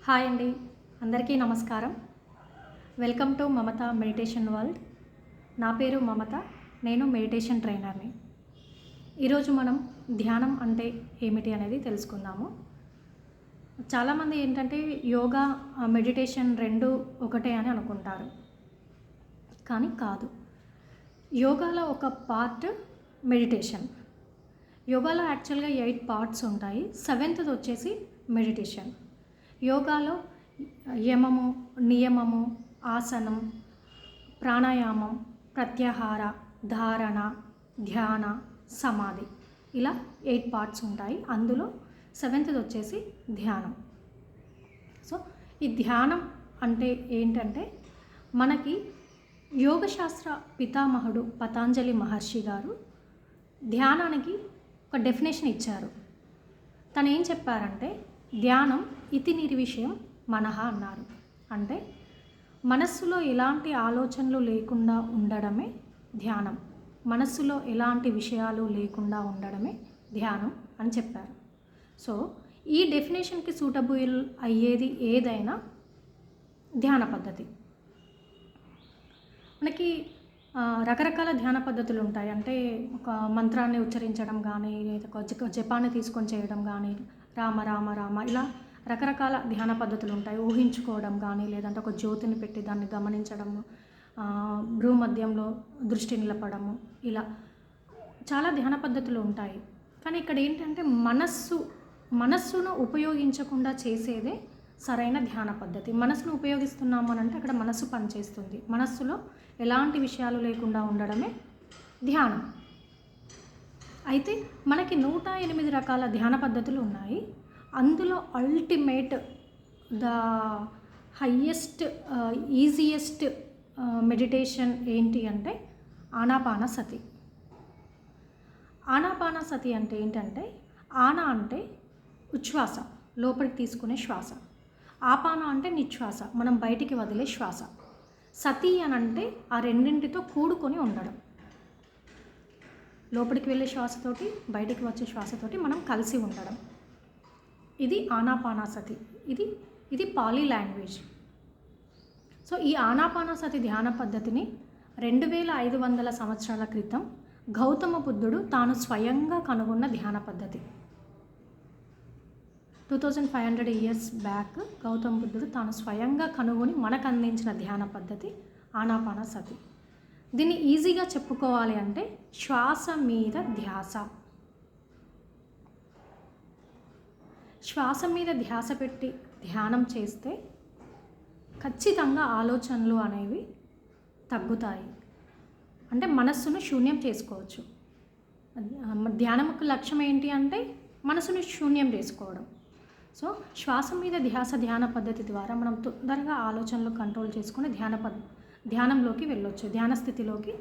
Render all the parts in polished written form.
Hi అండి, అందరికీ నమస్కారం. Welcome to Mamata meditation world. నా పేరు మమత, నేను మెడిటేషన్ ట్రైనర్ని. ఈరోజు మనం ధ్యానం అంటే ఏమిటి అనేది తెలుసుకుందాము. చాలామంది ఏంటంటే యోగా మెడిటేషన్ రెండు ఒకటే అని అనుకుంటారు, కానీ కాదు. యోగాలో ఒక పార్ట్ మెడిటేషన్. యోగాలో యాక్చువల్గా 8 పార్ట్స్ ఉంటాయి. 7th వచ్చేసి మెడిటేషన్. యోగాలో యమము, నియమము, ఆసనం, ప్రాణాయామం, ప్రత్యాహార, ధారణ, ధ్యాన, సమాధి, ఇలా 8 పార్ట్స్ ఉంటాయి. అందులో 7th వచ్చేసి ధ్యానం. సో ఈ ధ్యానం అంటే ఏంటంటే, మనకి యోగశాస్త్ర పితామహుడు పతాంజలి మహర్షి గారు ధ్యానానికి ఒక డెఫినేషన్ ఇచ్చారు. తను ఏం చెప్పారంటే, ధ్యానం ఇతి నిర్విషయం మనః అన్నారు. అంటే మనస్సులో ఎలాంటి ఆలోచనలు లేకుండా ఉండడమే ధ్యానం. మనస్సులో ఎలాంటి విషయాలు లేకుండా ఉండడమే ధ్యానం అని చెప్పారు. సో ఈ డెఫినేషన్కి సూటబుల్ అయ్యేది ఏదైనా ధ్యాన పద్ధతి. మనకి రకరకాల ధ్యాన పద్ధతులు ఉంటాయి. అంటే ఒక మంత్రాన్ని ఉచ్చరించడం కానీ, లేదా ఒక జపాన్ని తీసుకొని చేయడం కానీ, రామ రామ రామ, ఇలా రకరకాల ధ్యాన పద్ధతులు ఉంటాయి. ఊహించుకోవడం కానీ, లేదంటే ఒక జ్యోతిని పెట్టి దాన్ని గమనించడము, భ్రూమధ్యంలో దృష్టి నిలపడము, ఇలా చాలా ధ్యాన పద్ధతులు ఉంటాయి. కానీ ఇక్కడ ఏంటంటే మనస్సును ఉపయోగించకుండా చేసేదే సరైన ధ్యాన పద్ధతి. మనసును ఉపయోగిస్తున్నాము అని అంటే అక్కడ మనస్సు పనిచేస్తుంది. మనస్సులో ఎలాంటి విషయాలు లేకుండా ఉండడమే ధ్యానం. అయితే మనకి 108 రకాల ధ్యాన పద్ధతులు ఉన్నాయి. అందులో ultimate, the highest, easiest meditation ఏంటి అంటే ఆనాపానసతి. ఆనాపానసతి అంటే ఏంటంటే, ఆనా అంటే ఉచ్ఛ్వాస, లోపలికి తీసుకునే శ్వాస. ఆపాన అంటే నిశ్వాస, మనం బయటికి వదిలే శ్వాస. సతి అని అంటే ఆ రెండింటితో కూడుకొని ఉండడం. లోపలికి వెళ్ళే శ్వాసతోటి, బయటికి వచ్చే శ్వాసతోటి మనం కలిసి ఉండడం. ఇది ఆనాపానసతి. ఇది పాలీ లాంగ్వేజ్. సో ఈ ఆనాపానసతి ధ్యాన పద్ధతిని 2500 సంవత్సరాల క్రితం గౌతమ బుద్ధుడు తాను స్వయంగా కనుగొన్న ధ్యాన పద్ధతి. 2500 years బ్యాక్ గౌతమ బుద్ధుడు తాను స్వయంగా కనుగొని మనకు అందించిన ధ్యాన పద్ధతి ఆనాపానసతి. దీన్ని ఈజీగా చెప్పుకోవాలి అంటే శ్వాస మీద ధ్యాస. శ్వాస మీద ధ్యాస పెట్టి ధ్యానం చేస్తే ఖచ్చితంగా ఆలోచనలు అనేవి తగ్గుతాయి. అంటే మనస్సును శూన్యం చేసుకోవచ్చు. ధ్యానముకు లక్ష్యం ఏంటి అంటే మనసును శూన్యం చేసుకోవడం. సో శ్వాస మీద ధ్యాన పద్ధతి ద్వారా మనం తొందరగా ఆలోచనలు కంట్రోల్ చేసుకుని ధ్యానంలోకి వెళ్ళొచ్చు, ధ్యాన స్థితిలోకి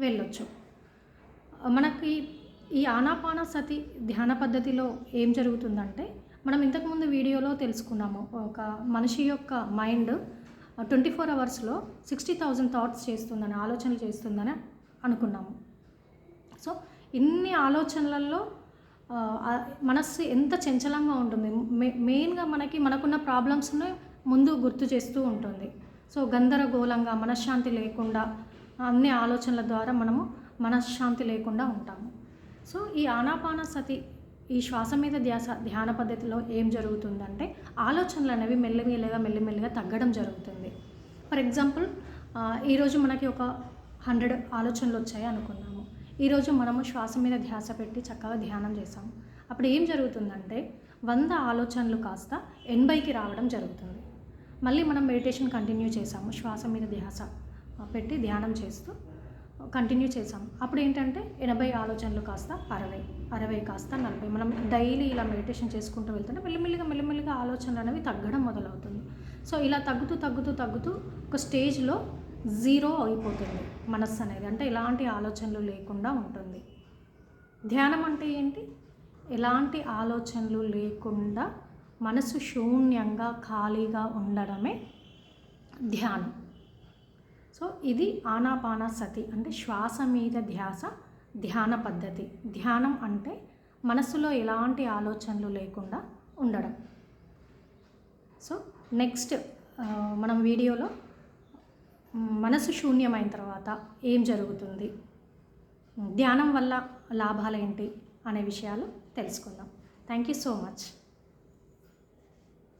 వెళ్ళొచ్చు. మనకి ఈ ఆనాపానసతి ధ్యాన పద్ధతిలో ఏం జరుగుతుందంటే, మనం ఇంతకుముందు వీడియోలో తెలుసుకున్నాము, ఒక మనిషి యొక్క మైండ్ 24 hours లో 60,000 థాట్స్ చేస్తుందని, ఆలోచనలు చేస్తుందని అనుకున్నాము. సో ఇన్ని ఆలోచనలలో మనస్సు ఎంత చంచలంగా ఉంటుంది. మెయిన్గా మనకున్న ప్రాబ్లమ్స్ని ముందు గుర్తు చేస్తూ ఉంటుంది. సో గందరగోళంగా, మనశ్శాంతి లేకుండా, అన్ని ఆలోచనల ద్వారా మనము మనశ్శాంతి లేకుండా ఉంటాము. సో ఈ ఆనాపానసతి, ఈ శ్వాస మీద ధ్యాన పద్ధతిలో ఏం జరుగుతుందంటే, ఆలోచనలు అనేవి మెల్లిమెల్లిగా తగ్గడం జరుగుతుంది. ఫర్ ఎగ్జాంపుల్, ఈరోజు మనకి ఒక 100 ఆలోచనలు వచ్చాయి అనుకున్నాము. ఈరోజు మనము శ్వాస మీద ధ్యాస పెట్టి చక్కగా ధ్యానం చేసాము. అప్పుడు ఏం జరుగుతుందంటే 100 ఆలోచనలు కాస్త 80కి రావడం జరుగుతుంది. మళ్ళీ మనం మెడిటేషన్ కంటిన్యూ చేసాము, శ్వాస మీద ధ్యాస పెట్టి ధ్యానం చేస్తూ కంటిన్యూ చేసాము. అప్పుడు ఏంటంటే 80 ఆలోచనలు కాస్త 60 కాస్త 40. మనం డైలీ ఇలా మెడిటేషన్ చేసుకుంటూ వెళ్తుంటే మెల్లిమెల్లిగా ఆలోచనలు అనేవి తగ్గడం మొదలవుతుంది. సో ఇలా తగ్గుతూ ఒక స్టేజ్లో 0 అయిపోతుంది మనస్సు అనేది. అంటే ఎలాంటి ఆలోచనలు లేకుండా ఉంటుంది. ధ్యానం అంటే ఏంటి? ఎలాంటి ఆలోచనలు లేకుండా మనసు శూన్యంగా, ఖాళీగా ఉండడమే ధ్యానం. సో ఇది ఆనాపానసతి అంటే శ్వాస మీద ధ్యాన పద్ధతి. ధ్యానం అంటే మనసులో ఎలాంటి ఆలోచనలు లేకుండా ఉండడం. సో నెక్స్ట్ మనం వీడియోలో మనసు శూన్యమైన తర్వాత ఏం జరుగుతుంది, ధ్యానం వల్ల లాభాలు ఏంటి అనే విషయాలు తెలుసుకుందాం. Thank you so much.